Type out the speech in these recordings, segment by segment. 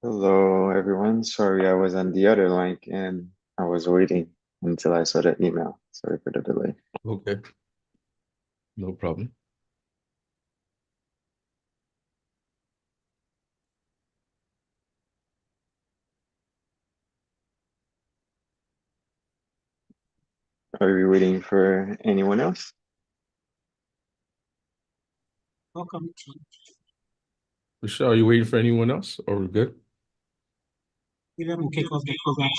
Hello, everyone. Sorry, I was on the other link and I was waiting until I saw the email. Sorry for the delay. Okay, no problem. Are we waiting for anyone else? Welcome. Michelle, are you waiting for anyone else, or we're good? William will kick off the program.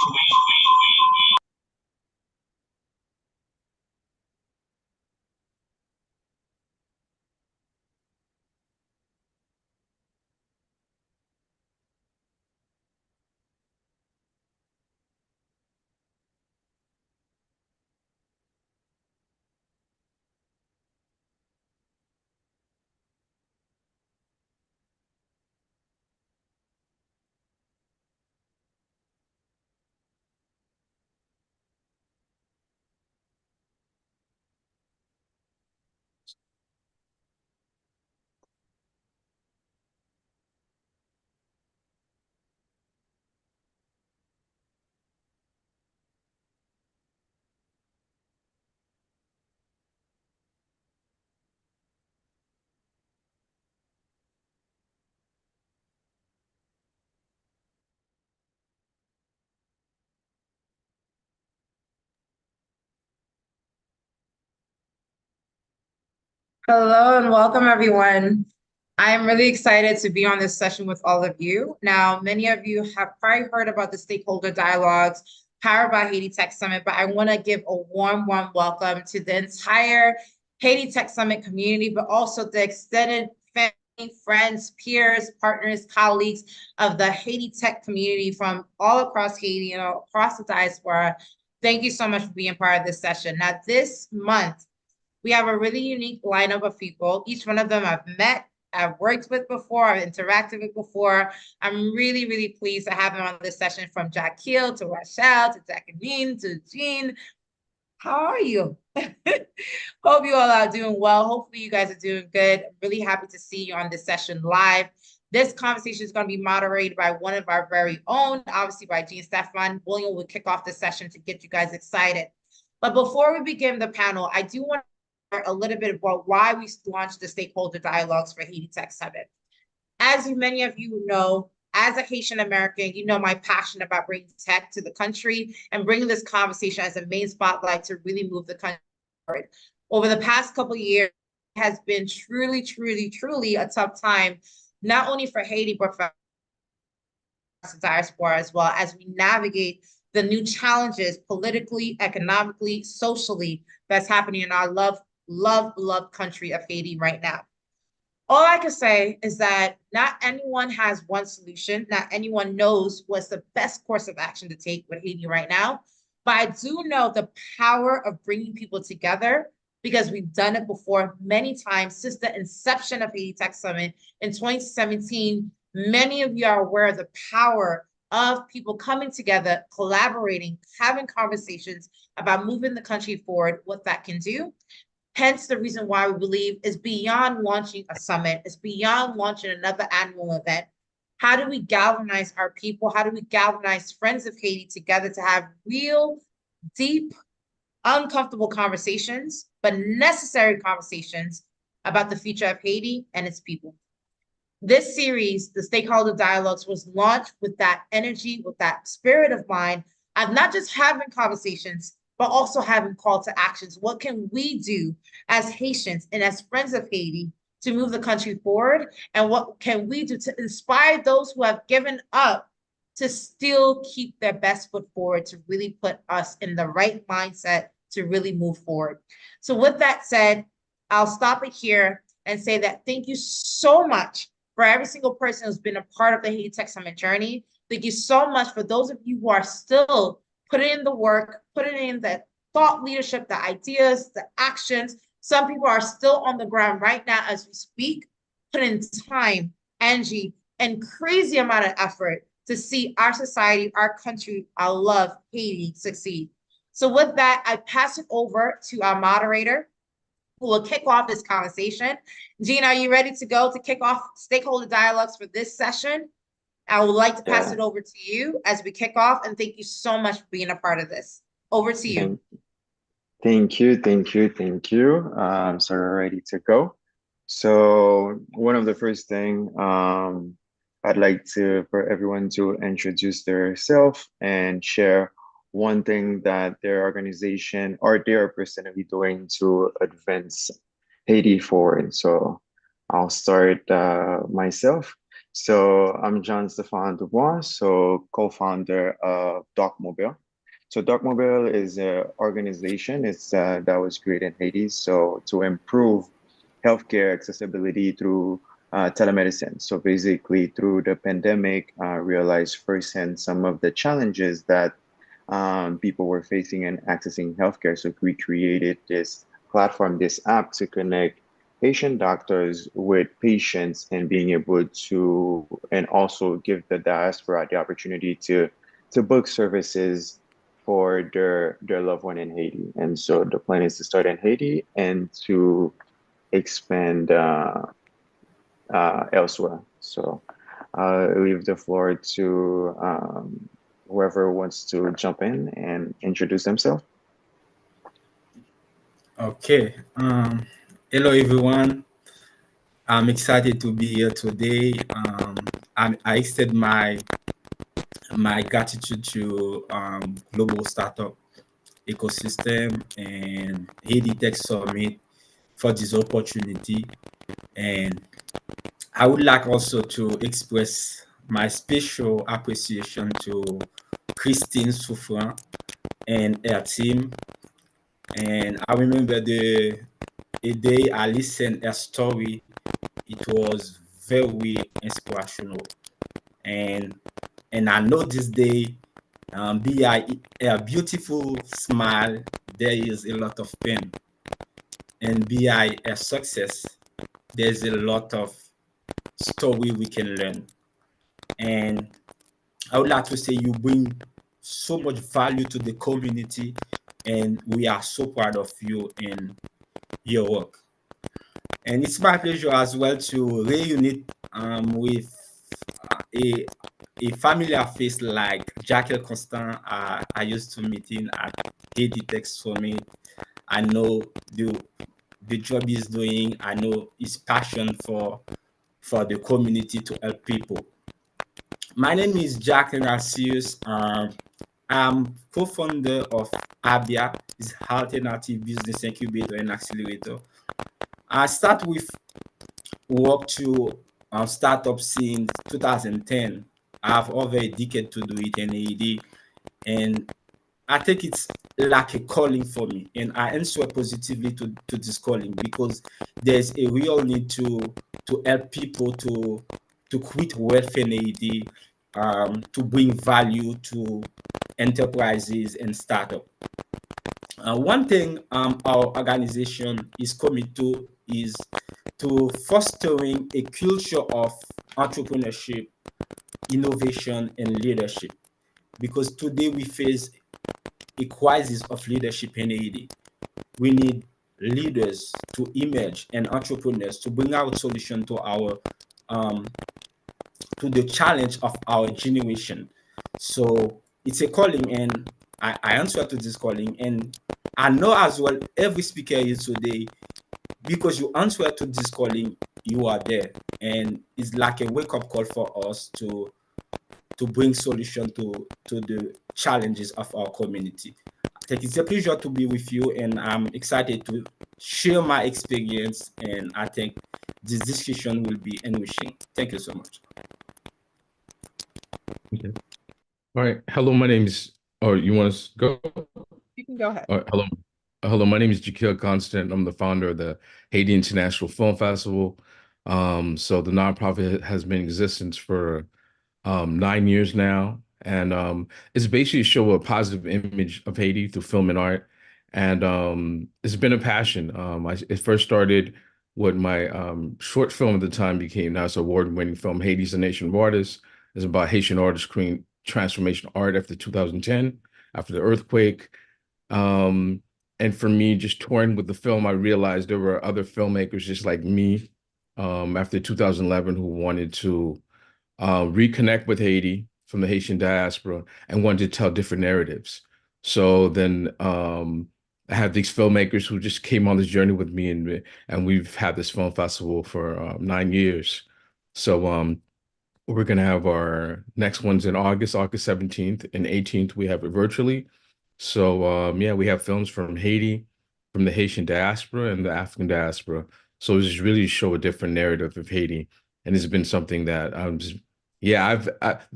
Hello and welcome, everyone. I'm really excited to be on this session with all of you. Now, many of you have probably heard about the stakeholder dialogues powered by Haiti Tech Summit, but I want to give a warm welcome to the entire Haiti Tech Summit community, but also the extended family, friends, peers, partners, colleagues of the Haiti Tech community from all across Haiti and across the diaspora. Thank you so much for being part of this session. Now, this month, we have a really unique lineup of people. Each one of them I've met, I've worked with before, I've interacted with before. I'm really pleased to have them on this session, from Jack Keel to Rochelle to Jacqueline to Jean. How are you? Hope you all are doing well. Hopefully you guys are doing good. I'm really happy to see you on this session live. This conversation is going to be moderated by one of our very own, obviously by Jean Stefan. William will kick off the session to get you guys excited. But before we begin the panel, I do want a little bit about why we launched the stakeholder dialogues for Haiti Tech Summit. As many of you know, as a Haitian American, you know my passion about bringing tech to the country and bringing this conversation as a main spotlight to really move the country forward. Over the past couple of years, it has been truly a tough time, not only for Haiti, but for the diaspora as well, as we navigate the new challenges politically, economically, socially that's happening in our beloved country of Haiti right now. All I can say is that not anyone has one solution. Not anyone knows what's the best course of action to take with Haiti right now. But I do know the power of bringing people together, because we've done it before many times since the inception of Haiti Tech Summit in 2017. Many of you are aware of the power of people coming together, collaborating, having conversations about moving the country forward, what that can do. Hence, the reason why we believe is beyond launching a summit, it's beyond launching another annual event. How do we galvanize our people? How do we galvanize friends of Haiti together to have real, deep, uncomfortable conversations, but necessary conversations about the future of Haiti and its people? This series, the Stakeholder Dialogues, was launched with that energy, with that spirit of mind of not just having conversations, but also having call to actions. What can we do as Haitians and as friends of Haiti to move the country forward? And what can we do to inspire those who have given up to still keep their best foot forward, to really put us in the right mindset to really move forward? So with that said, I'll stop it here and say that thank you so much for every single person who's been a part of the Haiti Tech Summit journey. Thank you so much for those of you who are still putting in the work, putting in the thought leadership, the ideas, the actions. Some people are still on the ground right now as we speak, putting time, energy, and crazy amount of effort to see our society, our country, our love, Haiti, succeed. So with that, I pass it over to our moderator, who will kick off this conversation. Jean, are you ready to go to kick off stakeholder dialogues for this session? I would like to pass Yeah. it over to you as we kick off, and thank you so much for being a part of this. Over to you. Thank you, thank you, thank you. So we're ready to go. So one of the first thing I'd like to for everyone to introduce themselves and share one thing that their organization or they are personally doing to advance Haiti forward. So I'll start myself. So I'm John Stefan Dubois, so co-founder of DocMobile. So DocMobile is an organization that was created in Haiti, so to improve healthcare accessibility through telemedicine. So basically, through the pandemic, realized firsthand some of the challenges that people were facing in accessing healthcare. So we created this platform, this app to connect patient doctors with patients and being able to, and also give the diaspora the opportunity to book services for their loved one in Haiti. And so the plan is to start in Haiti and to expand elsewhere. So I'll leave the floor to whoever wants to jump in and introduce themselves. Okay. Hello, everyone. I'm excited to be here today. I extend my gratitude to Global Startup Ecosystem and Haiti Tech Summit for this opportunity. And I would like also to express my special appreciation to Christine Souffran and her team. And I remember the day I listened her story, it was very inspirational. And I know this day, be a beautiful smile, there is a lot of pain. And be a success, there's a lot of story we can learn. And I would like to say you bring so much value to the community, and we are so proud of you and your work. And it's my pleasure as well to reunite with a familiar face like Jacques Constant. I used to meet him at Haiti Tech Summit. I know the job he's doing. I know his passion for the community to help people. My name is Jack Narcius. I'm co-founder of ABIA, is Alternative Business Incubator and Accelerator. I start with work to startup since 2010. I have over a decade to do it in AED, and I think it's like a calling for me, and I answer positively to this calling because there's a real need to help people to create wealth in AED, to bring value to enterprises and startups. One thing our organization is committed to is to fostering a culture of entrepreneurship, innovation, and leadership. Because today we face a crisis of leadership in Haiti. We need leaders to emerge and entrepreneurs to bring out solution to our to the challenge of our generation. So it's a calling, and I answer to this calling, and I know as well every speaker is today because you answer to this calling, you are there, and it's like a wake-up call for us to bring solution to the challenges of our community. I think it's a pleasure to be with you, and I'm excited to share my experience, and I think this discussion will be enriching. Thank you so much. Okay. All right. Hello, my name is, or you want to go? You can go ahead. All right. Hello. Hello, my name is Jakil Constant. I'm the founder of the Haiti International Film Festival. So the nonprofit has been in existence for 9 years now. And it's basically a show a positive image of Haiti through film and art. And it's been a passion. It first started with my short film at the time became now it's an award-winning film, Haiti's a Nation of Artists. It's about Haitian artists creating transformation art after 2010, after the earthquake. And for me, just touring with the film, I realized there were other filmmakers just like me after 2011 who wanted to reconnect with Haiti from the Haitian diaspora and wanted to tell different narratives. So then I have these filmmakers who just came on this journey with me, and we've had this film festival for 9 years. So we're gonna have our next ones in August 17th and 18th. We have it virtually. So yeah, we have films from Haiti, from the Haitian diaspora and the African diaspora. So it's just really show a different narrative of Haiti, and it's been something that I'm just, yeah,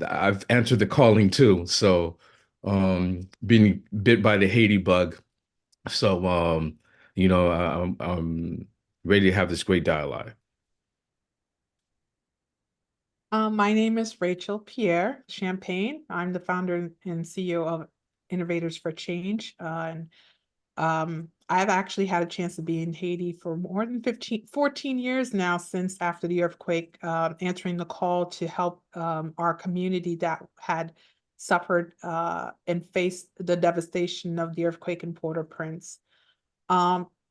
I've answered the calling too. So being bit by the Haiti bug. So I'm ready to have this great dialogue. My name is Rachel Pierre Champagne. I'm the founder and CEO of Innovators for Change. I've actually had a chance to be in Haiti for more than 14 years now, since after the earthquake, answering the call to help our community that had suffered and faced the devastation of the earthquake in Port-au-Prince.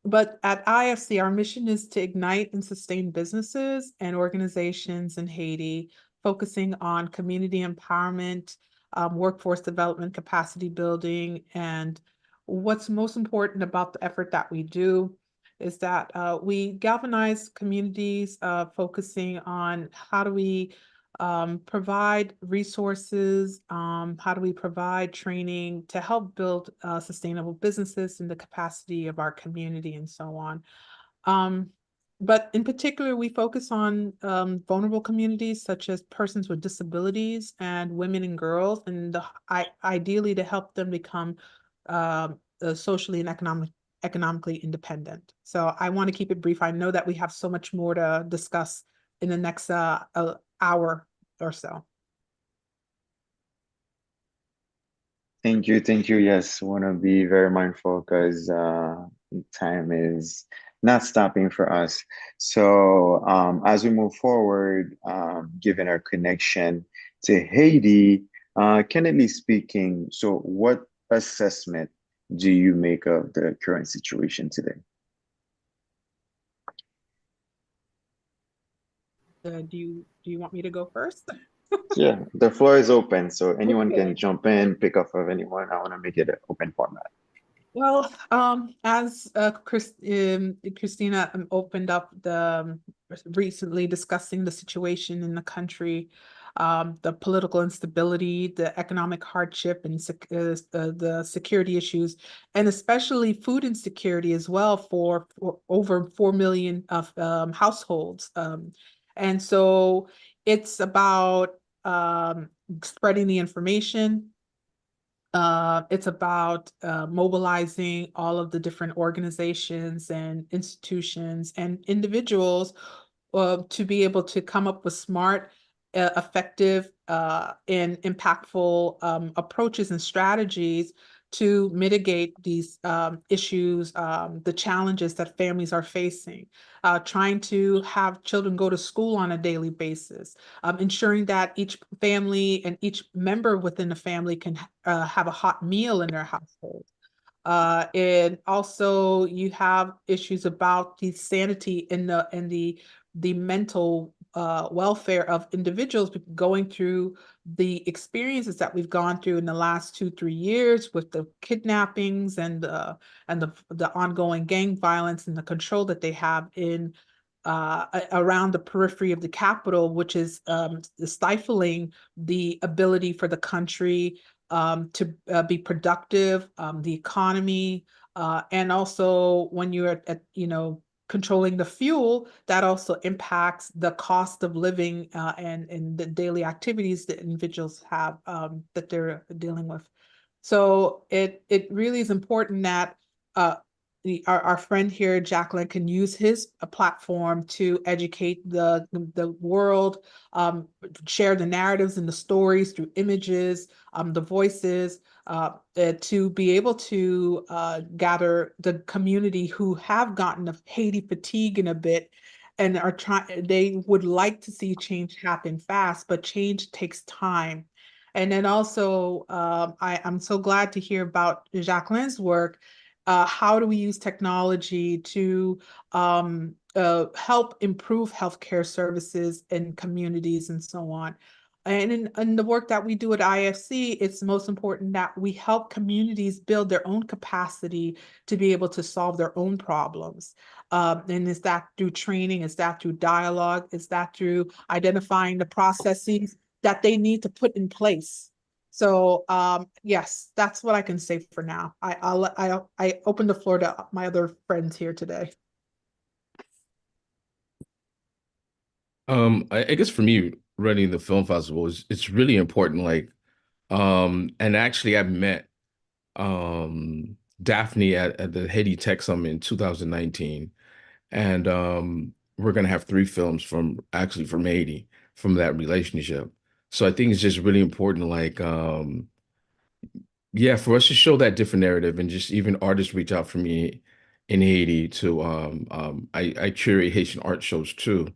But at IFC, our mission is to ignite and sustain businesses and organizations in Haiti, focusing on community empowerment, workforce development, capacity building. And what's most important about the effort that we do is that we galvanize communities, focusing on how do we provide resources, how do we provide training to help build sustainable businesses in the capacity of our community and so on. But in particular, we focus on vulnerable communities such as persons with disabilities and women and girls, and ideally to help them become socially and economically independent. So I want to keep it brief. I know that we have so much more to discuss in the next hour or so. Thank you, thank you. Yes, want to be very mindful because time is not stopping for us. So as we move forward, given our connection to Haiti, candidly speaking, so what assessment do you make of the current situation today? Do you want me to go first? Yeah, the floor is open, so anyone Okay. can jump in, pick up of anyone. I want to make it an open format. Well, as Christina opened up the recently discussing the situation in the country, the political instability, the economic hardship, and the security issues, and especially food insecurity as well for over 4 million of households. And so it's about spreading the information. It's about mobilizing all of the different organizations and institutions and individuals to be able to come up with smart, effective, and impactful approaches and strategies to mitigate these issues, the challenges that families are facing, trying to have children go to school on a daily basis, ensuring that each family and each member within the family can have a hot meal in their household. And also you have issues about the sanity and the mental welfare of individuals going through the experiences that we've gone through in the last 2-3 years with the kidnappings and the ongoing gang violence and the control that they have in around the periphery of the capital, which is stifling the ability for the country to be productive, the economy, and also when you're at controlling the fuel, that also impacts the cost of living and the daily activities that individuals have that they're dealing with. So it really is important that our friend here, Jacqueline, can use his platform to educate the world, share the narratives and the stories through images, the voices, to be able to gather the community who have gotten of Haiti fatigue in a bit and are trying, they would like to see change happen fast, but change takes time. And then also, I'm so glad to hear about Jacqueline's work. How do we use technology to help improve healthcare services in communities and so on? And in the work that we do at IFC, it's most important that we help communities build their own capacity to be able to solve their own problems. And is that through training? Is that through dialogue? Is that through identifying the processes that they need to put in place? So yes, that's what I can say for now. I open the floor to my other friends here today. I guess for me, running the film festival is it's really important. Like, and actually, I met Daphne at the Haiti Tech Summit in 2019, and we're gonna have three films from Haiti from that relationship. So I think it's just really important, like, yeah, for us to show that different narrative, and just even artists reach out for me in Haiti to I curate Haitian art shows too.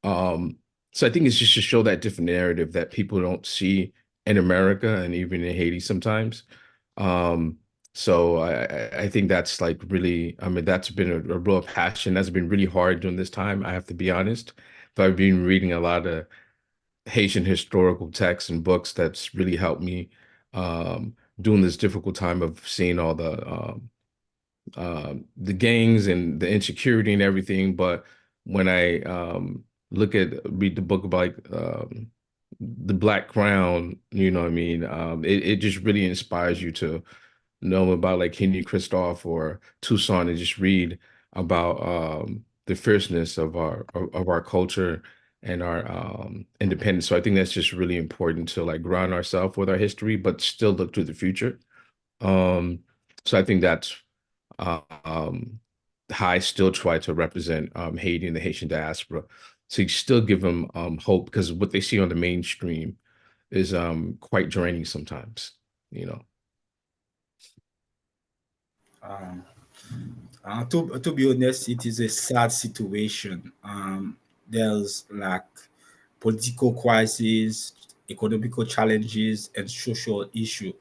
Um, so I think it's just to show that different narrative that people don't see in America and even in Haiti sometimes. Um, so I think that's like really, I mean, that's been a real passion. That's been really hard during this time, I have to be honest. But I've been reading a lot of Haitian historical texts and books that's really helped me during this difficult time of seeing all the gangs and the insecurity and everything. But when I read the book about like, the Black Crown, you know what I mean? It just really inspires you to know about like Henry Christophe or Toussaint, and just read about the fierceness of our culture and our independence. So I think that's just really important to like ground ourselves with our history, but still look to the future. Um, so I think that's um, how I still try to represent Haiti and the Haitian diaspora. So you still give them hope, because what they see on the mainstream is quite draining sometimes, you know. Um, to be honest, it is a sad situation. There's like political crisis, economical challenges, and social issue.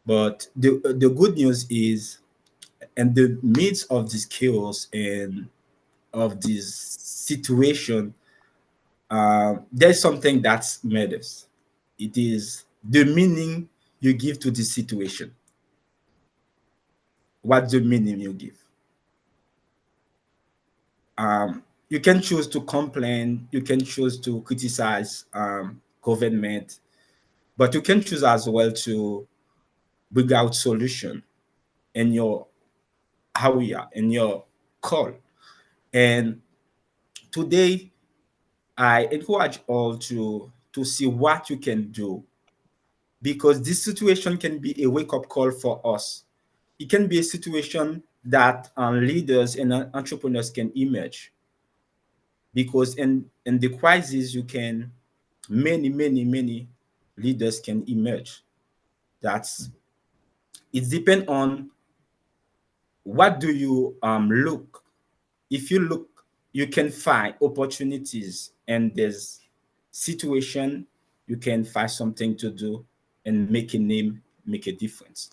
But the good news is, in the midst of this chaos and of this situation, there's something that matters. It is the meaning you give to this situation. What the meaning you give? You can choose to complain, you can choose to criticize government, but you can choose as well to bring out solution in your area, in your call. And today, I encourage all to see what you can do, because this situation can be a wake-up call for us. It can be a situation that leaders and entrepreneurs can emerge, because in the crisis you can many leaders can emerge. That's it depends on what do you look. If you look, you can find opportunities, and there's situation you can find something to do and make a name, make a difference.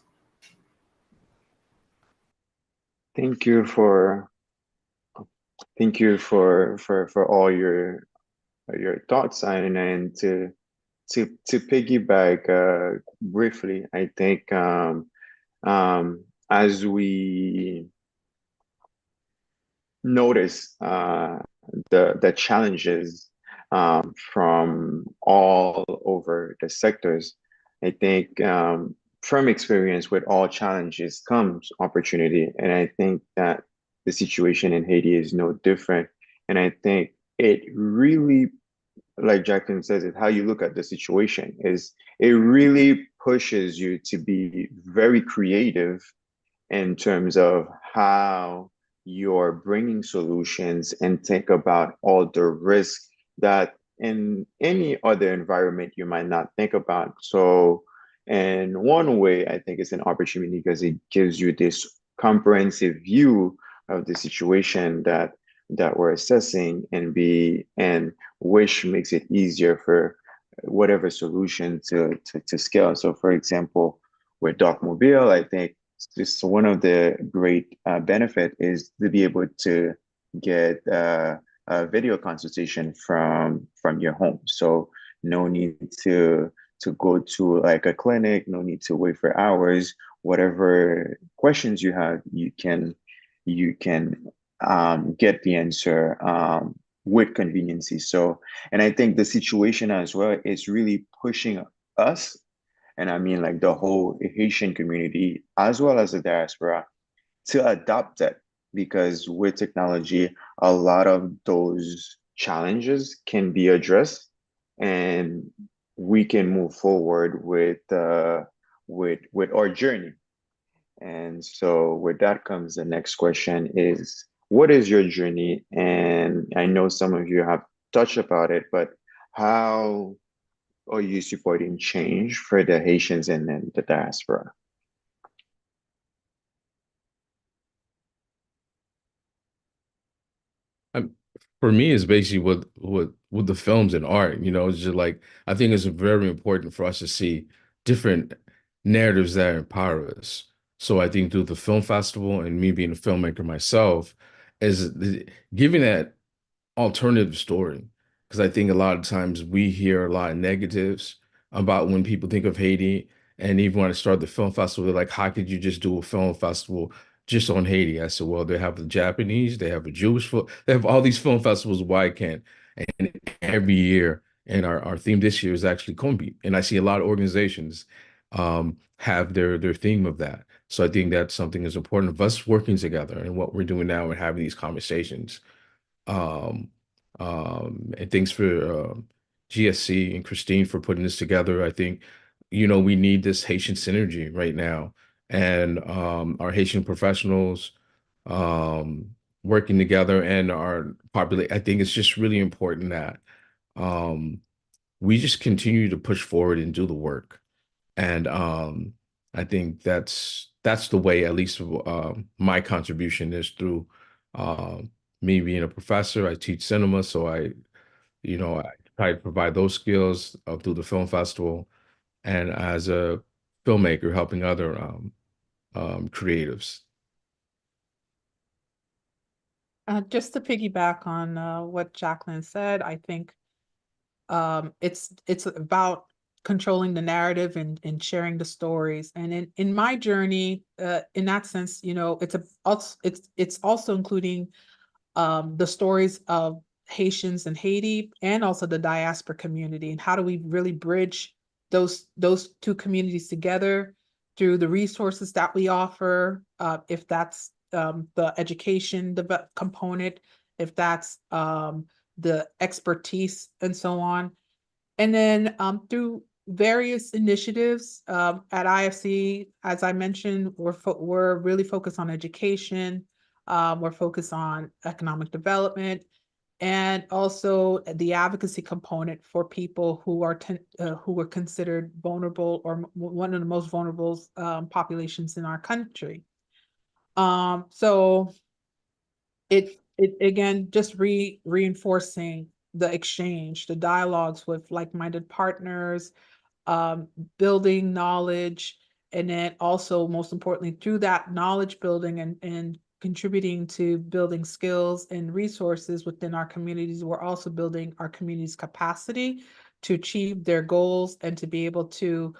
Thank you for for all your thoughts, and to piggyback briefly, I think as we notice the challenges from all over the sectors, I think from experience with all challenges comes opportunity, and I think that the situation in Haiti is no different. And I think it really, like Jacqueline says, it how you look at the situation is it really pushes you to be very creative in terms of how you're bringing solutions and think about all the risks that in any other environment you might not think about. So, in one way, I think it's an opportunity because it gives you this comprehensive view of the situation that we're assessing, and which makes it easier for whatever solution to scale. So, for example, with Docmobile, I think just one of the great benefit is to be able to get a video consultation from your home. So no need to go to like a clinic, no need to wait for hours. Whatever questions you have, you can get the answer with conveniency. So, and I think the situation as well is really pushing us, and I mean like the whole Haitian community as well as the diaspora, to adopt it, because with technology, a lot of those challenges can be addressed, and we can move forward with our journey. And so with that comes the next question is, what is your journey? And I know some of you have touched about it, but how are you supporting change for the Haitians and then the diaspora? I'm, for me, it's basically with the films and art. It's just like I think it's very important for us to see different narratives that empower us. So I think through the film festival and me being a filmmaker myself, is giving that alternative story, because I think a lot of times we hear a lot of negatives about when people think of Haiti. And even when I started the film festival, they're like, how could you just do a film festival just on Haiti? I said, well, they have the Japanese, they have a Jewish film, they have all these film festivals. Why can't? And every year, and our theme this year is actually Kombi. And I see a lot of organizations have their theme of that. So I think that's something that's important of us working together and what we're doing now and having these conversations. Um, and thanks for GSC and Christine for putting this together. I think, we need this Haitian synergy right now, and our Haitian professionals working together and our population. I think it's just really important that um, we just continue to push forward and do the work. And I think that's the way, at least my contribution is through uh, me being a professor. I teach cinema, so I try to provide those skills through the film festival, and as a filmmaker, helping other creatives. Just to piggyback on what Jacqueline said, I think it's about controlling the narrative and sharing the stories. And in my journey, in that sense, it's also including the stories of Haitians in Haiti and also the diaspora community, and how do we really bridge those two communities together through the resources that we offer, if that's the education component, if that's the expertise and so on. And then through various initiatives at IFC, as I mentioned, we're really focused on education. We're focused on economic development, and also the advocacy component for people who are considered vulnerable, or one of the most vulnerable populations in our country. So it again just reinforcing the exchange, the dialogues with like-minded partners, building knowledge, and then also most importantly through that knowledge building and contributing to building skills and resources within our communities. We're also building our community's capacity to achieve their goals and to be able to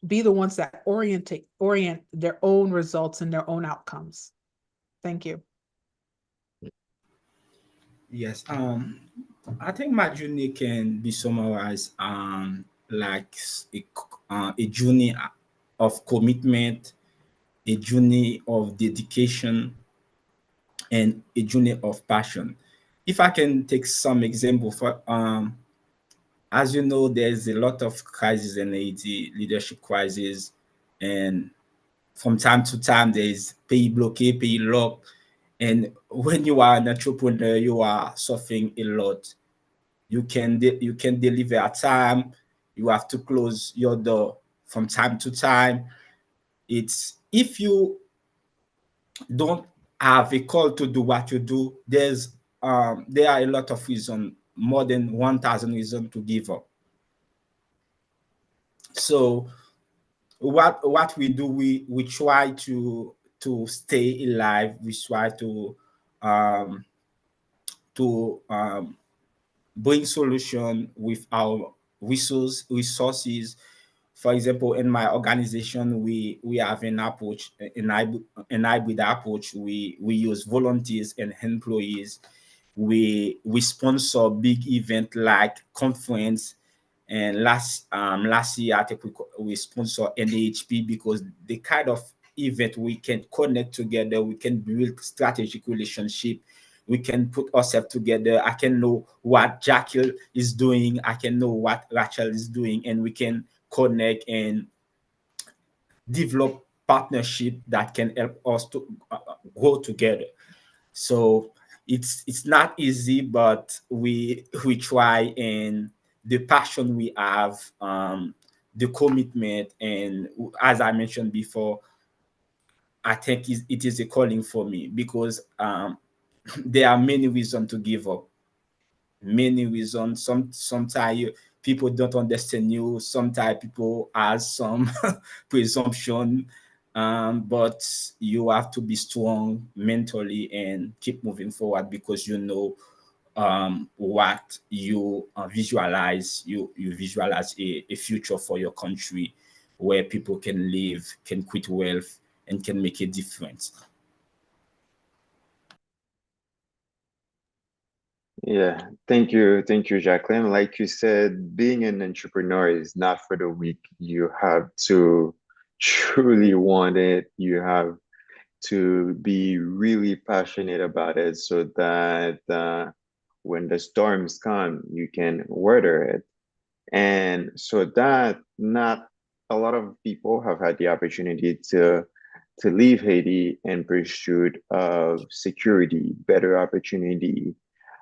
be the ones that orient their own results and their own outcomes. Thank you. Yes. I think my journey can be summarized like a journey of commitment, a journey of dedication, and a journey of passion. If I can take some example for as you know, there's a lot of crises in Haiti, leadership crisis, and from time to time there's pay blockade, pay lock. And when you are an entrepreneur, you are suffering a lot. You can deliver at time. You have to close your door from time to time. It's if you don't have a call to do what you do, there are a lot of reasons, more than 1,000 reasons to give up. So what we do, we try to stay alive. We try um, to bring solution with our resources. For example, in my organization, we have an approach, an hybrid approach. We use volunteers and employees. We sponsor big event like conference, and last year I think we sponsor NAHP, because the kind of event we can connect together, we can build strategic relationship, we can put ourselves together. I can know what Jackal is doing, I can know what Rachel is doing, and we can connect and develop partnership that can help us to grow together. So it's not easy, but we try, and the passion we have, the commitment, and as I mentioned before, I think it is a calling for me, because there are many reasons to give up, many reasons. Sometimes people don't understand you. Sometimes people have some presumption, but you have to be strong mentally and keep moving forward, because you know what you visualize. You visualize a future for your country where people can live, can quit wealth, and can make a difference. Yeah, thank you, Jacqueline. Like you said, being an entrepreneur is not for the weak. You have to truly want it. You have to be really passionate about it so that when the storms come, you can weather it. And so that not a lot of people have had the opportunity to leave Haiti in pursuit of security, better opportunity.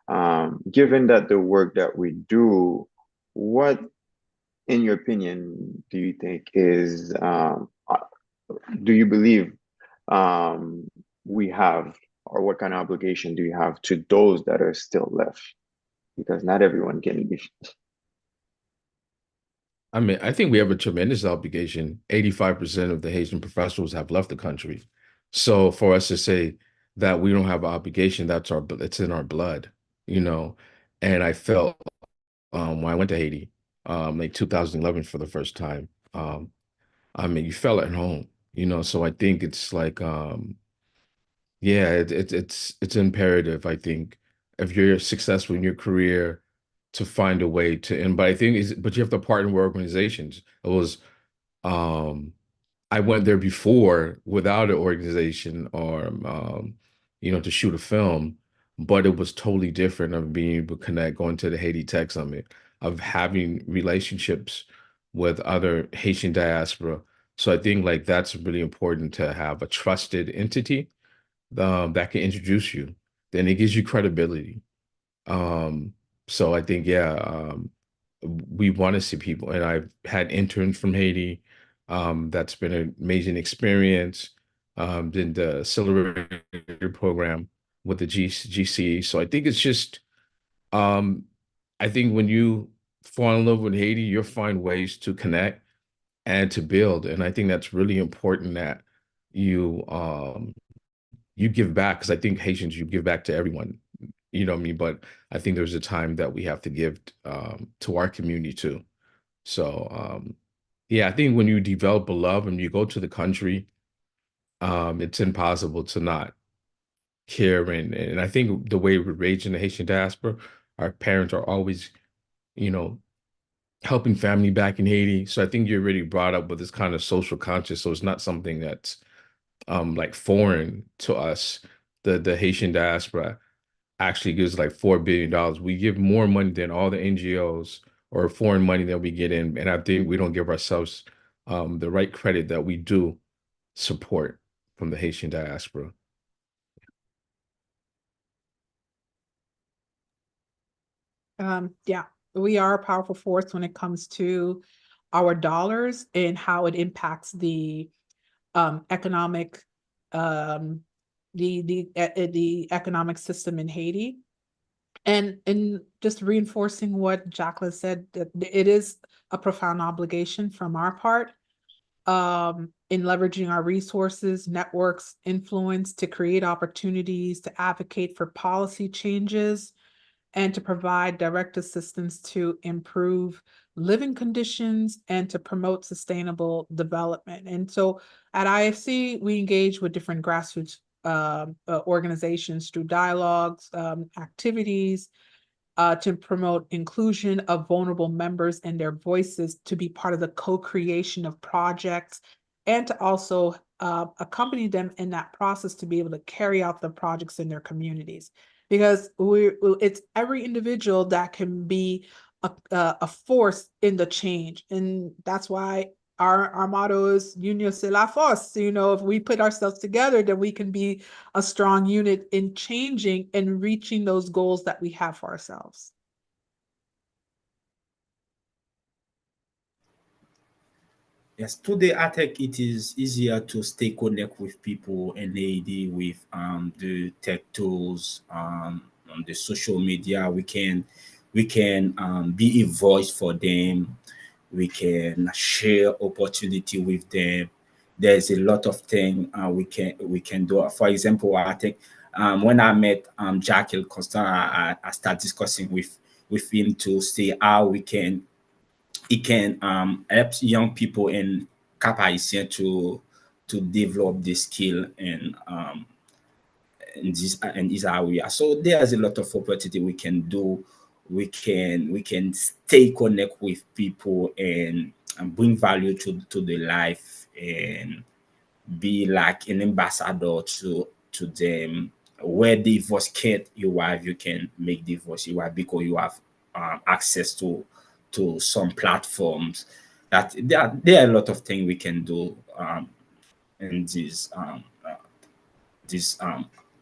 Given that the work that we do, what, in your opinion, do you think is, do you believe we have, or what kind of obligation do you have to those that are still left? Because not everyone can leave. I mean, I think we have a tremendous obligation. 85% of the Haitian professionals have left the country. So for us to say that we don't have an obligation, it's in our blood, you know. And I felt when I went to Haiti, like 2011 for the first time, I mean, you felt at home, you know. So I think it's like, yeah, it's imperative, I think, if you're successful in your career, to find a way to end. But I think but you have to partner with organizations. It was um I went there before without an organization, or to shoot a film, but it was totally different of being able to connect, going to the Haiti Tech Summit, of having relationships with other Haitian diaspora. So I think like that's really important, to have a trusted entity that can introduce you. Then it gives you credibility. Um, so I think, yeah, we want to see people, and I've had interns from Haiti. That's been an amazing experience. Did the accelerator program with the GC. So I think it's just, um, I think when you fall in love with Haiti, you'll find ways to connect and to build. And I think that's really important, that you you give back, because I think Haitians, you give back to everyone, you know what I mean? But I think there's a time that we have to give to our community too. So yeah, I think when you develop a love and you go to the country, it's impossible to not care. And I think the way we're raised in the Haitian diaspora, our parents are always, you know, helping family back in Haiti. So I think you're really brought up with this kind of social conscious. So it's not something that's like foreign to us. The Haitian diaspora actually gives like $4 billion. We give more money than all the NGOs or foreign money that we get in, and I think we don't give ourselves the right credit that we do support from the Haitian diaspora. Yeah, we are a powerful force when it comes to our dollars and how it impacts the economic the economic system in Haiti. And just reinforcing what Jacqueline said, that it is a profound obligation from our part, in leveraging our resources, networks, influence to create opportunities, to advocate for policy changes, and to provide direct assistance to improve living conditions and to promote sustainable development. And so at IFC, we engage with different grassroots organizations through dialogues, activities, to promote inclusion of vulnerable members and their voices to be part of the co-creation of projects, and to also accompany them in that process to be able to carry out the projects in their communities. Because it's every individual that can be a force in the change. And that's why our motto is Union c'est la force. You know, if we put ourselves together, then we can be a strong unit in changing and reaching those goals that we have for ourselves. Yes, today I think it is easier to stay connect with people in Haiti with the tech tools, on the social media. We can be a voice for them. We can share opportunity with them. There's a lot of things we can do. For example, I think when I met Jackie Constant, I started discussing with him to see how it can help young people in Cap Haitien to develop the skill in this area. So there's a lot of opportunity we can do. We can stay connect with people and bring value to the life and be like an ambassador to them. Where the voice can't you have, you can make the voice you have because you have access to some platforms. That there are a lot of things we can do in this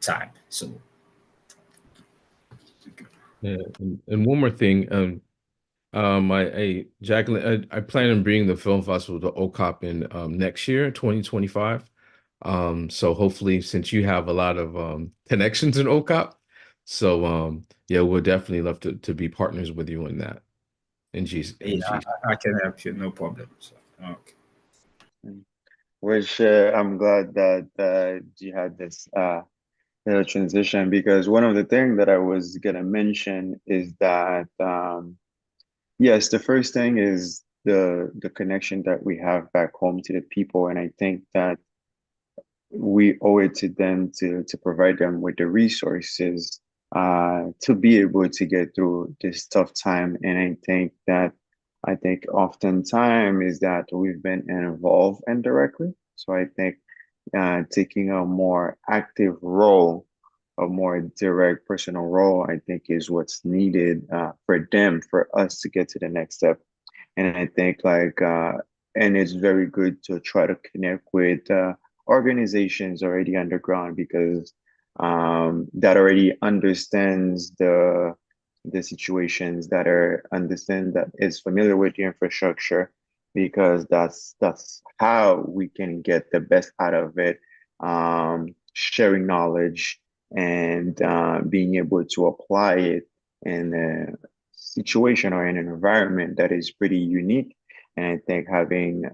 time. So Yeah, and one more thing. Jacqueline, I plan on bringing the film festival to OCOP in next year, 2025. So hopefully, since you have a lot of connections in OCOP, so yeah, we'll definitely love to be partners with you in that. In Jesus, in yeah, Jesus. I can help you, no problem. So, okay. Which I'm glad that you had this little transition, because one of the things that I was gonna mention is that yes, the first thing is the connection that we have back home to the people, and I think that we owe it to them to provide them with the resources to be able to get through this tough time. And I think oftentimes is that we've been involved indirectly. So I think taking a more active role, a more direct personal role, I think is what's needed for them, for us to get to the next step. And I think and it's very good to try to connect with organizations already underground, because that already understands the situations, that is familiar with the infrastructure, because that's how we can get the best out of it. Sharing knowledge and being able to apply it in situation or in an environment that is pretty unique. And I think having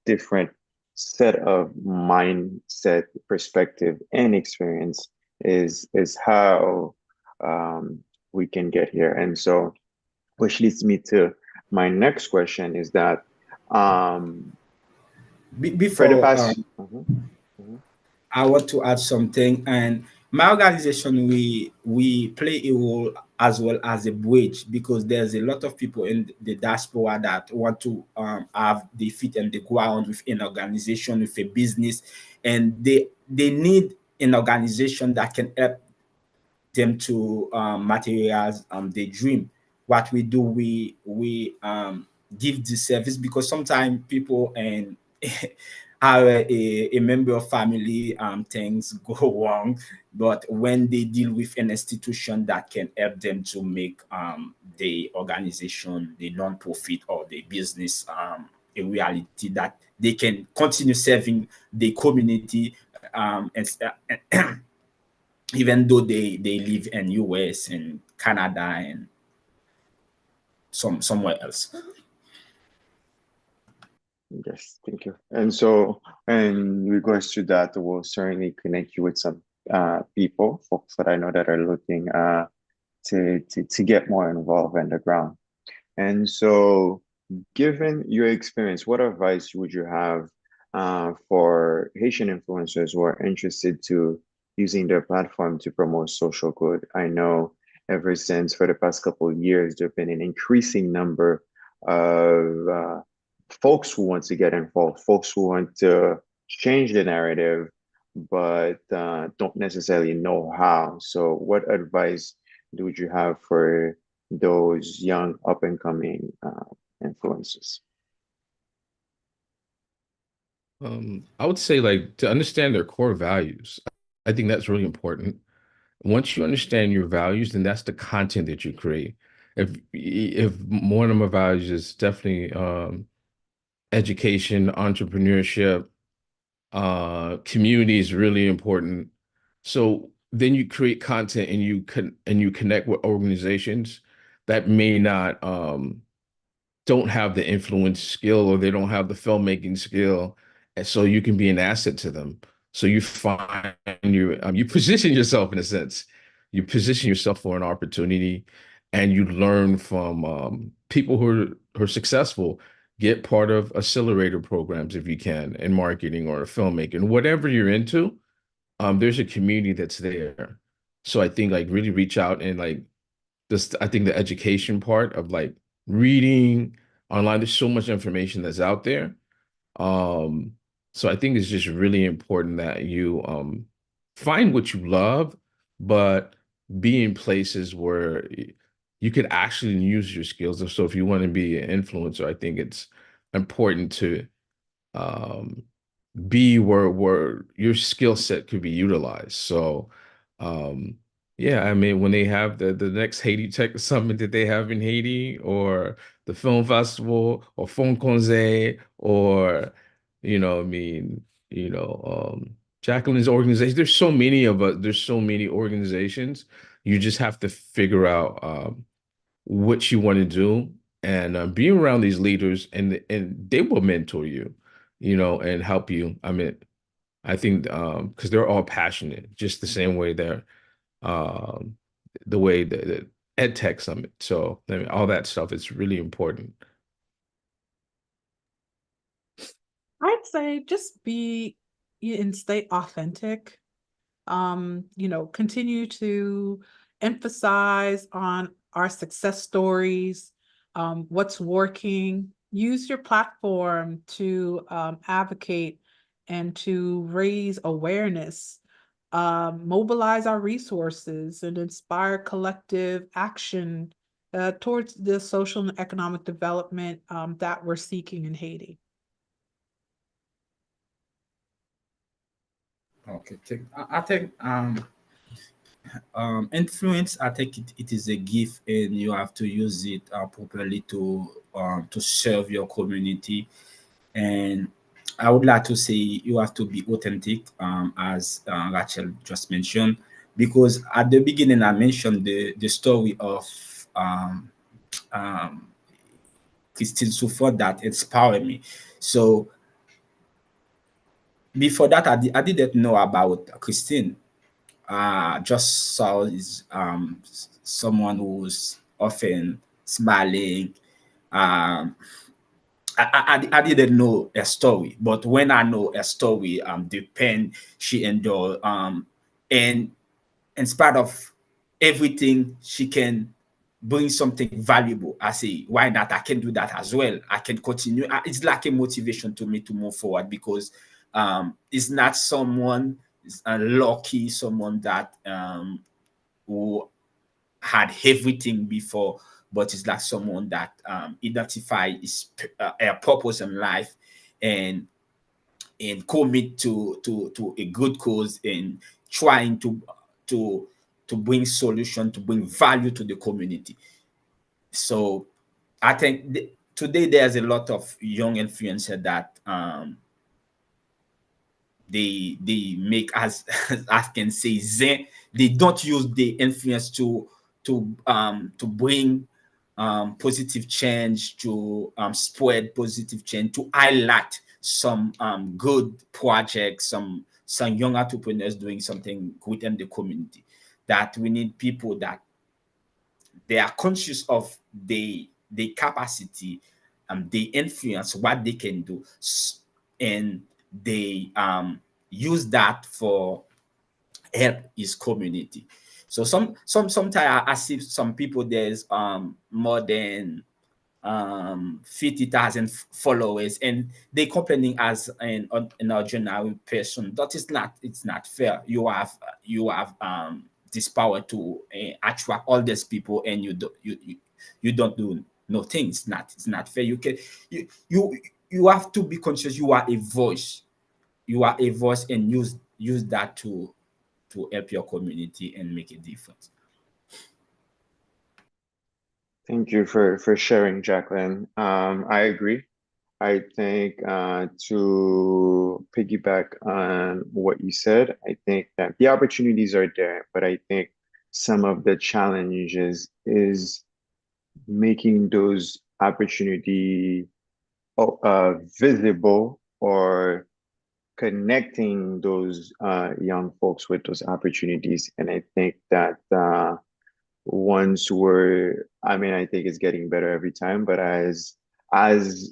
different set of mindset, perspective, and experience is how we can get here. And so, which leads me to my next question is that for the Before past. Mhm. I want to add something, and my organization we play a role as well as a bridge, because there's a lot of people in the diaspora that want to have the feet and the ground with an organization, with a business, and they need an organization that can help them to materialize the dream. What we do, we give the service, because sometimes people and are a member of family, things go wrong, but when they deal with an institution that can help them to make the organization, the non-profit or the business, a reality, that they can continue serving the community, and even though they live in US and Canada and somewhere else. Yes, thank you. And so, in regards to that, we'll certainly connect you with some people, folks that I know that are looking to get more involved in the ground. And so, given your experience, what advice would you have for Haitian influencers who are interested to using their platform to promote social good? I know ever since for the past couple of years, there have been an increasing number of folks who want to get involved, folks who want to change the narrative, but don't necessarily know how. So, what advice would you have for those young up and coming influencers? I would say like to understand their core values. I think that's really important. Once you understand your values, then that's the content that you create. If one of my values is definitely education, entrepreneurship, community is really important. So then you create content and you connect with organizations that may not don't have the influence skill or they don't have the filmmaking skill, and so you can be an asset to them. So you find you position yourself in a sense. You position yourself for an opportunity, and you learn from people who are successful. Get part of accelerator programs if you can in marketing or filmmaking, whatever you're into. There's a community that's there. So I think like really reach out and like this. I think the education part of like reading online, there's so much information that's out there. Um, so I think it's just really important that you find what you love, but be in places where you could actually use your skills. And so if you want to be an influencer, I think it's important to um, be where your skill set could be utilized. So um yeah, I mean when they have the next Haiti Tech Summit that they have in Haiti or the film festival or Fonconze or I mean, Jacqueline's organization, there's so many organizations. You just have to figure out what you want to do and being around these leaders and they will mentor you, and help you. I mean, I think because they're all passionate, just the same way they're um, the way the Ed Tech Summit. So I mean, all that stuff is really important. I'd say just and stay authentic. Continue to emphasize on our success stories, what's working. Use your platform to advocate and to raise awareness, mobilize our resources, and inspire collective action towards the social and economic development that we're seeking in Haiti. Okay, I think influence. I think it is a gift, and you have to use it properly to serve your community. And I would like to say you have to be authentic, as Rachel just mentioned, because at the beginning I mentioned the story of um, um, Christine Soufford that inspired me. So before that, I didn't know about Christine. Just saw is someone who's often smiling. Um, I didn't know a story, but when I know a story, the pain she endured, and in spite of everything, she can bring something valuable. I say, why not? I can do that as well. I can continue. It's like a motivation to me to move forward because it's not someone lucky, someone that who had everything before, but it's like someone that identify a purpose in life and commit to a good cause and trying to to bring solution, to bring value to the community. So I think today there's a lot of young influencers that they make as I can say zen. They don't use the influence to bring positive change, to spread positive change, to highlight some good projects, some young entrepreneurs doing something good in the community. That we need people that they are conscious of the capacity, they influence what they can do, and they use that for help his community. So sometimes I see some people, there's more than 50,000 followers, and they complaining as an ordinary person. That is not, it's not fair. You have this power to attract all these people, and you don't do nothing. It's not fair. You have to be conscious. You are a voice. You are a voice, and use that to help your community and make a difference. Thank you for sharing, Jacqueline. I agree. I think to piggyback on what you said, I think that the opportunities are there, but I think some of the challenges is making those opportunity visible, or connecting those young folks with those opportunities. And I think that once we're, I mean, I think it's getting better every time, but as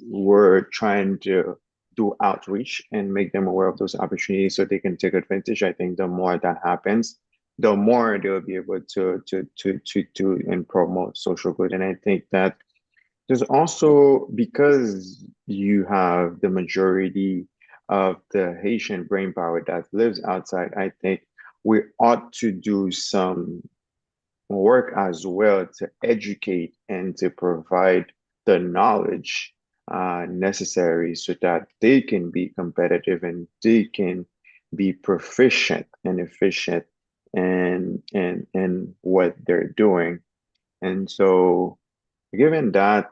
we're trying to do outreach and make them aware of those opportunities so they can take advantage, I think the more that happens, the more they'll be able to and promote social good. And I think that there's also, because you have the majority of the Haitian brain power that lives outside, I think we ought to do some work as well to educate and to provide the knowledge necessary so that they can be competitive and they can be proficient and efficient in what they're doing. And so, given that,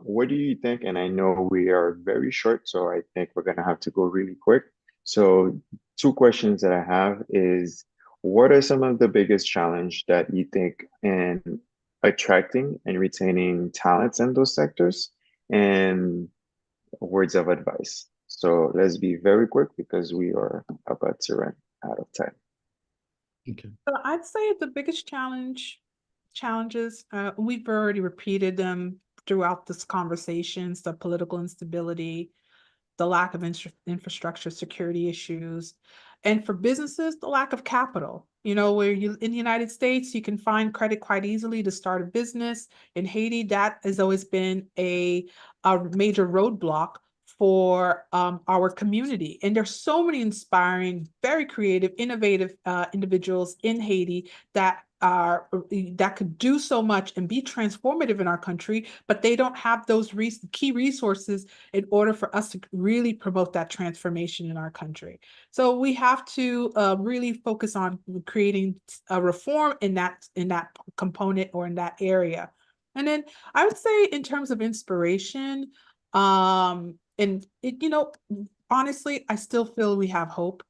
what do you think? And I know we are very short, so I think we're gonna have to go really quick. So, two questions that I have is, what are some of the biggest challenge that you think in attracting and retaining talents in those sectors? And words of advice. So let's be very quick because we are about to run out of time. Okay. So I'd say the biggest challenges, we've already repeated them throughout this conversations: the political instability, the lack of infrastructure security issues, and for businesses, the lack of capital. You know, where you in the United States, you can find credit quite easily to start a business. In Haiti, that has always been a major roadblock for our community. And there's so many inspiring, very creative, innovative individuals in Haiti that could do so much and be transformative in our country, but they don't have those key resources in order for us to really promote that transformation in our country. So we have to really focus on creating a reform in that component or in that area. And then I would say, in terms of inspiration, honestly, I still feel we have hope.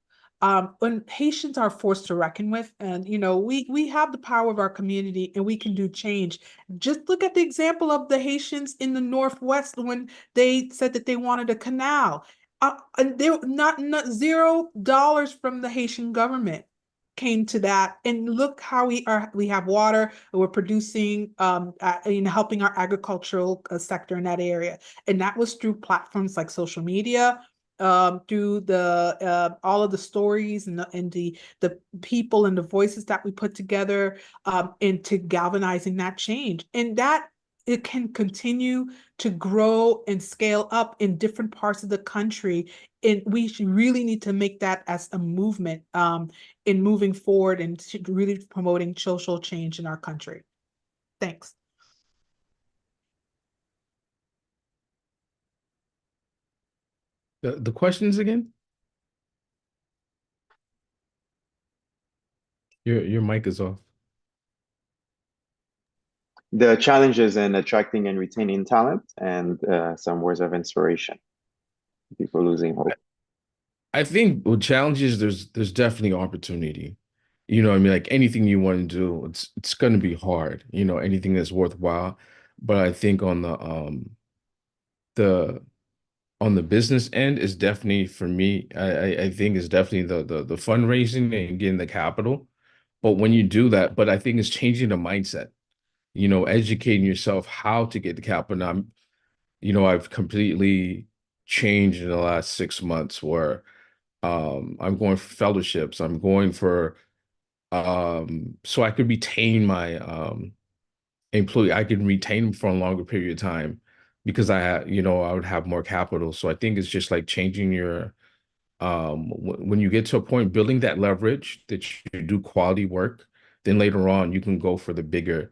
When Haitians are forced to reckon with, and we have the power of our community and we can do change. Just look at the example of the Haitians in the Northwest when they said that they wanted a canal. And they not $0 from the Haitian government came to that. And look how we have water, and we're producing, helping our agricultural sector in that area. And that was through platforms like social media, through the all of the stories and the people and the voices that we put together, into galvanizing that change. And that it can continue to grow and scale up in different parts of the country. And we really need to make that as a movement, in moving forward and really promoting social change in our country. Thanks. The questions again? Your mic is off. The challenges in attracting and retaining talent, and some words of inspiration. People losing hope. I think with challenges, there's definitely opportunity. You know what I mean? Like anything you want to do, it's going to be hard, anything that's worthwhile. But I think the on the business end is definitely, for me, I think is definitely the fundraising and getting the capital. But when you do that, but I think it's changing the mindset. educating yourself how to get the capital. And I've completely changed in the last 6 months where I'm going for fellowships. I'm going for so I could retain my employee. I could retain them for a longer period of time because I would have more capital. So I think it's just like changing your when you get to a point, building that leverage that you do quality work, then later on you can go for the bigger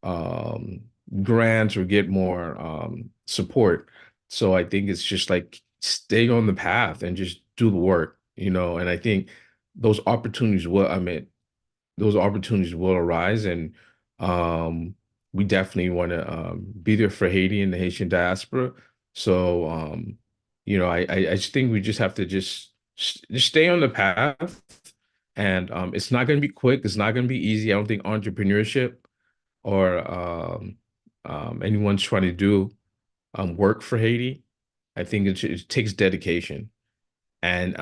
um, grants or get more support. So I think it's just like stay on the path and just do the work, and I think those opportunities will, those opportunities will arise, and um, we definitely want to be there for Haiti and the Haitian diaspora. So I just think we just have to just stay on the path, and it's not going to be quick. It's not going to be easy. I don't think entrepreneurship or anyone's trying to do work for Haiti. I think it takes dedication and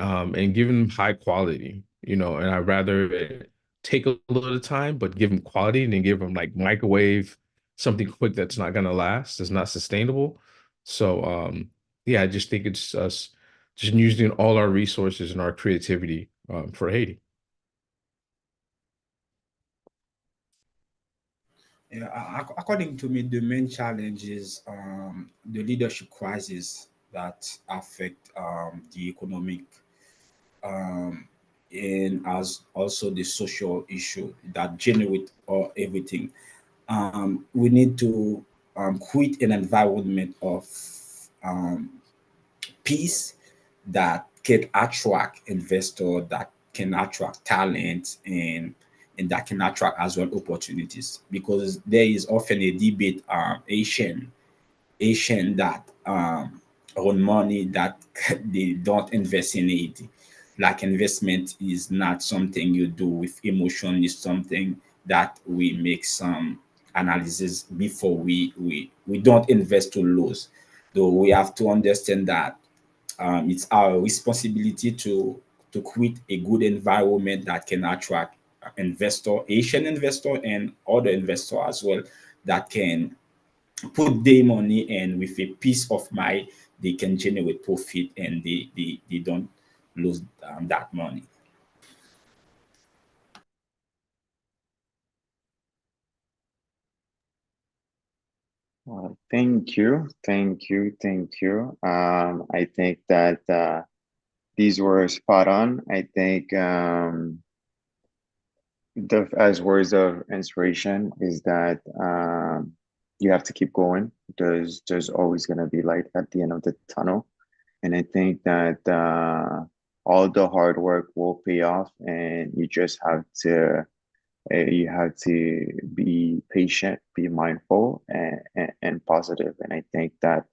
giving them high quality, and I'd rather it take a little time, but give them quality than give them like microwave something quick that's not gonna last, that's not sustainable. So yeah, I just think it's us just using all our resources and our creativity for Haiti. Yeah, according to me, the main challenge is the leadership crisis that affect the economic um, and as also the social issue that generate everything. We need to create an environment of um, piece that can attract investor, that can attract talent, and that can attract as well opportunities, because there is often a debate, Asian that own money that they don't invest in it. Like investment is not something you do with emotion, it's something that we make some analysis before we don't invest to lose. Though we have to understand that it's our responsibility to create a good environment that can attract investor, Asian investor, and other investor as well, that can put their money, and with a peace of mind they can generate profit, and they don't lose that money. Thank you, thank you, thank you. I think that these were spot on. I think the as words of inspiration is that you have to keep going. There's always gonna be light at the end of the tunnel, and I think that all the hard work will pay off, and you have to be patient, be mindful, and positive. And I think that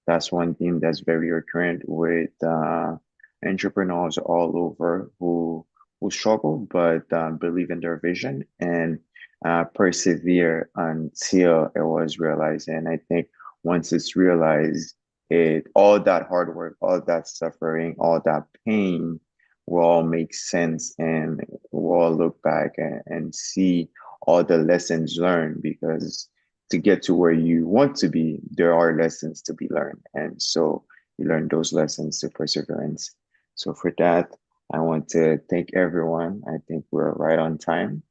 that's one thing that's very recurrent with entrepreneurs all over who struggle but believe in their vision and persevere until it was realized. And I think once it's realized, it all that hard work, all that suffering, all that pain will all make sense, and we'll all look back and see all the lessons learned, because to get to where you want to be, there are lessons to be learned. And so you learn those lessons to perseverance. So for that, I want to thank everyone. I think we're right on time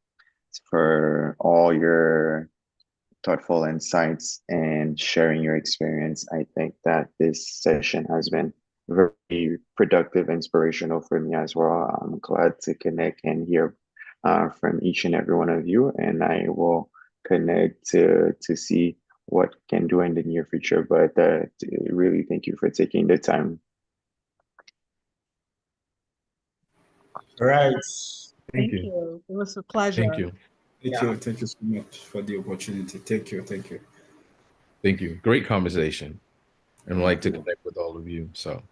for all your thoughtful insights and sharing your experience. I think that this session has been very productive, inspirational for me as well. I'm glad to connect and hear from each and every one of you, and I will connect to see what can do in the near future. But really, thank you for taking the time. Right. Thank Thank you. you. It was a pleasure. Thank you. Yeah. Thank you so much for the opportunity. Thank you. Thank you. Great conversation. And I'd like to Yeah. connect with all of you. So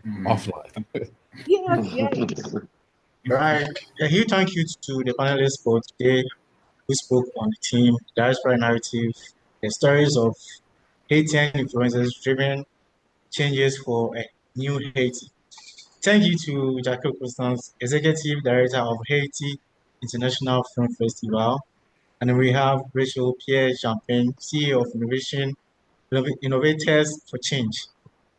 Mm. offline. Yes, yes. Right. A huge thank you to the panelists for today who spoke on the theme diaspora narrative, the stories of Haitian influencers driven changes for a new Haiti. Thank you to Jacob Constance, Executive Director of Haiti International Film Festival, And then we have Rachel Pierre Champagne, CEO of Innovators for Change.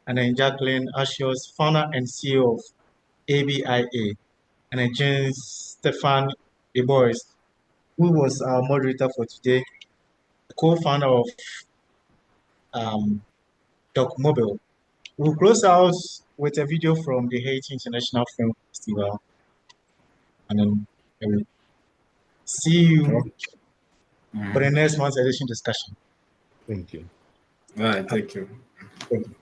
And then Jacqueline Ashios, founder and CEO of ABIA. And then James Stefan DeBois, who was our moderator for today, co-founder of Doc Mobile. We'll close out with a video from the Haiti International Film Festival. And then we'll see you for the next month's edition discussion. Thank you. All right, thank you. Thank you.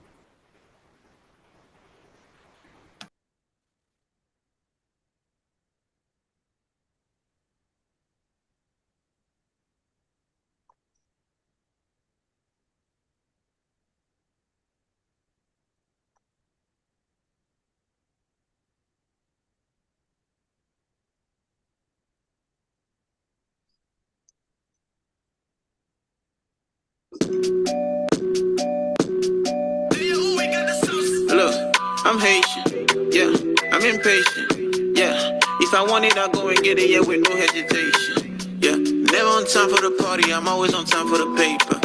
Look, I'm Haitian, yeah, I'm impatient, yeah. If I want it, I'll go and get it, yeah, with no hesitation, yeah. Never on time for the party, I'm always on time for the paper,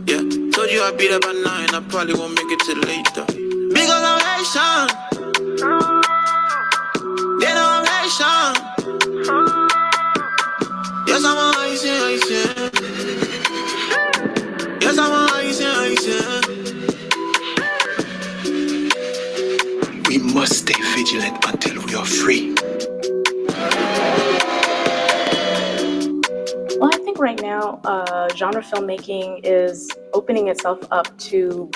yeah. Told you I'd be there by 9, I probably won't make it till later. Because I'm Haitian, they know I'm Haitian. Yes, I'm a Haitian. Yes, I'm a Haitian. We must stay vigilant until we are free. Well, I think right now, genre filmmaking is opening itself up to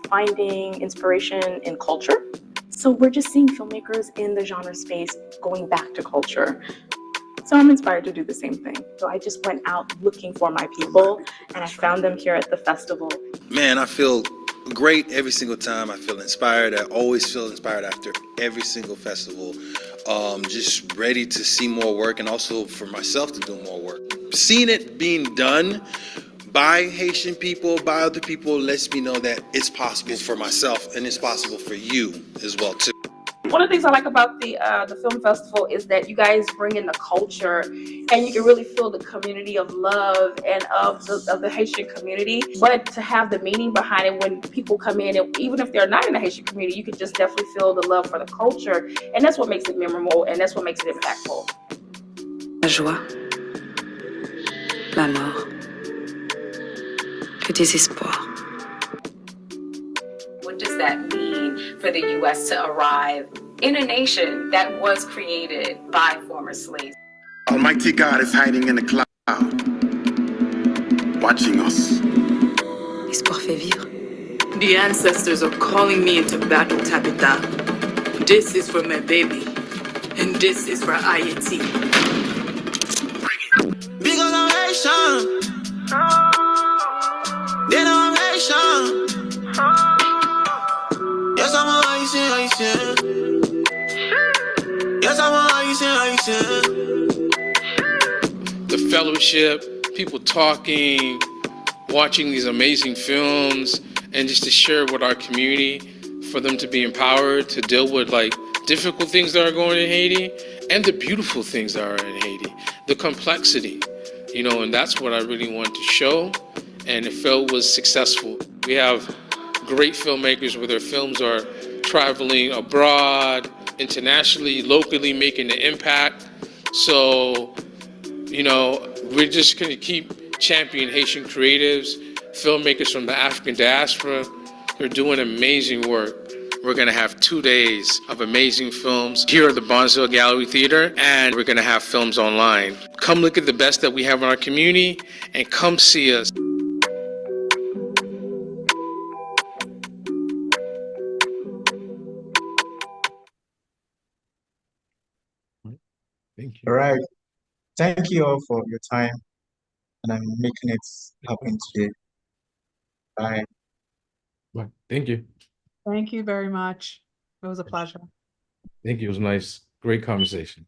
finding inspiration in culture. So we're just seeing filmmakers in the genre space going back to culture. So I'm inspired to do the same thing. So I just went out looking for my people, and I found them here at the festival. Man, I feel great every single time. I feel inspired. I always feel inspired after every single festival. Just ready to see more work, and also for myself to do more work. Seeing it being done by Haitian people, by other people, lets me know that it's possible for myself, and it's possible for you as well too. One of the things I like about the film festival is that you guys bring in the culture, and you can really feel the community of love and of the Haitian community. But to have the meaning behind it, when people come in, and even if they're not in the Haitian community, you can just definitely feel the love for the culture, and that's what makes it memorable, and that's what makes it impactful. La joie, la mort, le désespoir. What does that mean for the U.S. to arrive in a nation that was created by former slaves? Almighty God is hiding in a cloud, watching us. L'espoir fait vivre. The ancestors are calling me into battle, Tabitha. This is for my baby, and this is for Haiti. Because I'm Haitian, they know I'm Haitian. Yes, I'm a Haitian. Yes, I'm a Haitian. The fellowship, people talking, watching these amazing films, and just to share with our community, for them to be empowered to deal with like difficult things that are going on in Haiti and the beautiful things that are in Haiti, the complexity, you know, and that's what I really want to show, and it felt was successful. We have great filmmakers where their films are traveling abroad, internationally, locally, making an impact. So, you know, we're just going to keep championing Haitian creatives, filmmakers from the African diaspora. They're doing amazing work. We're going to have 2 days of amazing films here at the Bonsall Gallery Theater, and we're going to have films online. Come look at the best that we have in our community, and come see us. Thank you. All right. Thank you all for your time, and I'm making it happen today. Bye. Well, thank you. Thank you very much. It was a pleasure. Thank you. It was nice. Great conversation.